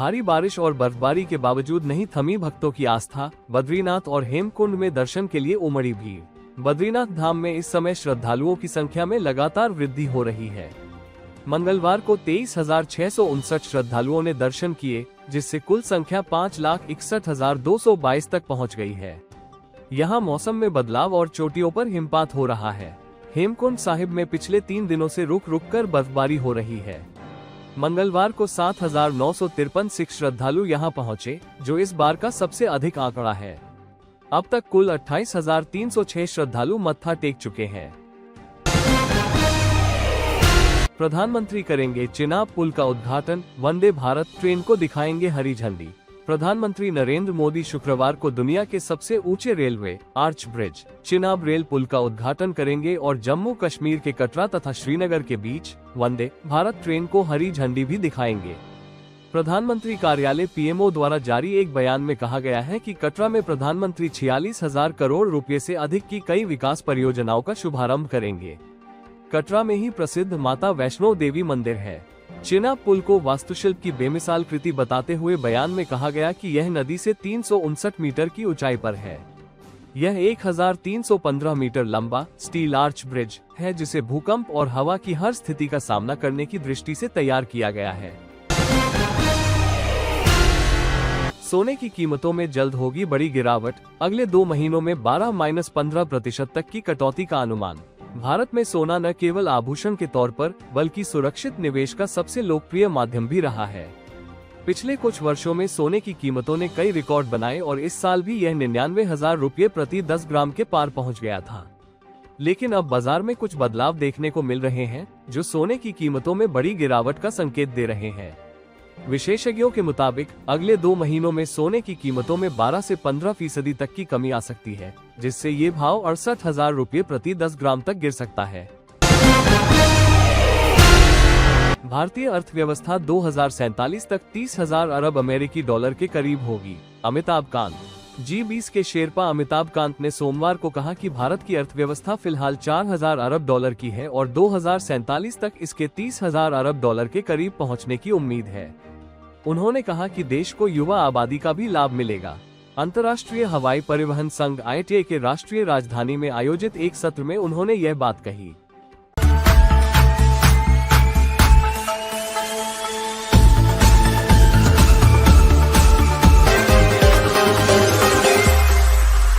भारी बारिश और बर्फबारी के बावजूद नहीं थमी भक्तों की आस्था। बद्रीनाथ और हेमकुंड में दर्शन के लिए उमड़ी भीड़। बद्रीनाथ धाम में इस समय श्रद्धालुओं की संख्या में लगातार वृद्धि हो रही है। मंगलवार को 23,659 श्रद्धालुओं ने दर्शन किए, जिससे कुल संख्या 5,61,222 तक पहुंच गई है। यहां मौसम में बदलाव और चोटियों पर हिमपात हो रहा है। हेमकुंड साहिब में पिछले 3 दिनों से रुक रुक कर बर्फबारी हो रही है। मंगलवार को 7,953 सिख श्रद्धालु यहां पहुंचे, जो इस बार का सबसे अधिक आंकड़ा है। अब तक कुल 28,306 श्रद्धालु मत्था टेक चुके हैं। प्रधानमंत्री करेंगे चिनाब पुल का उद्घाटन, वंदे भारत ट्रेन को दिखाएंगे हरी झंडी। प्रधानमंत्री नरेंद्र मोदी शुक्रवार को दुनिया के सबसे ऊंचे railway arch bridge Chenab rail पुल का उद्घाटन करेंगे और जम्मू कश्मीर के कटरा तथा श्रीनगर के बीच वंदे भारत ट्रेन को हरी झंडी भी दिखाएंगे। प्रधानमंत्री कार्यालय पीएमओ द्वारा जारी एक बयान में कहा गया है कि कटरा में प्रधानमंत्री 46,000 करोड़ रुपए से अधिक की कई विकास परियोजनाओं का शुभारंभ करेंगे। कटरा में ही प्रसिद्ध माता वैष्णो देवी मंदिर है। चिनाब पुल को वास्तुशिल्प की बेमिसाल कृति बताते हुए बयान में कहा गया कि यह नदी से 359 मीटर की ऊंचाई पर है। यह 1,315 मीटर लंबा स्टील आर्च ब्रिज है, जिसे भूकंप और हवा की हर स्थिति का सामना करने की दृष्टि से तैयार किया गया है। सोने की कीमतों में जल्द होगी बड़ी गिरावट, अगले 2 महीनों में 12-15% तक की कटौती का अनुमान। भारत में सोना न केवल आभूषण के तौर पर बल्कि सुरक्षित निवेश का सबसे लोकप्रिय माध्यम भी रहा है। पिछले कुछ वर्षों में सोने की कीमतों ने कई रिकॉर्ड बनाए और इस साल भी यह 99,000 रुपये प्रति 10 ग्राम के पार पहुंच गया था। लेकिन अब बाजार में कुछ बदलाव देखने को मिल रहे हैं, जो सोने की कीमतों में बड़ी गिरावट का संकेत दे रहे हैं। विशेषज्ञों के मुताबिक अगले 2 महीनों में सोने की कीमतों में 12 से 15% तक की कमी आ सकती है, जिससे ये भाव 68,000 रुपये प्रति 10 ग्राम तक गिर सकता है। भारतीय अर्थव्यवस्था 2047 तक 30,000 अरब अमेरिकी डॉलर के करीब होगी। अमिताभ कांत। G20 के शेरपा अमिताभ कांत ने सोमवार को कहा कि भारत की अर्थव्यवस्था फिलहाल 4,000 अरब डॉलर की है और 2047 तक इसके 30,000 अरब डॉलर के करीब पहुंचने की उम्मीद है। उन्होंने कहा कि देश को युवा आबादी का भी लाभ मिलेगा। अंतर्राष्ट्रीय हवाई परिवहन संघ IATA के राष्ट्रीय राजधानी में आयोजित एक सत्र में उन्होंने यह बात कही।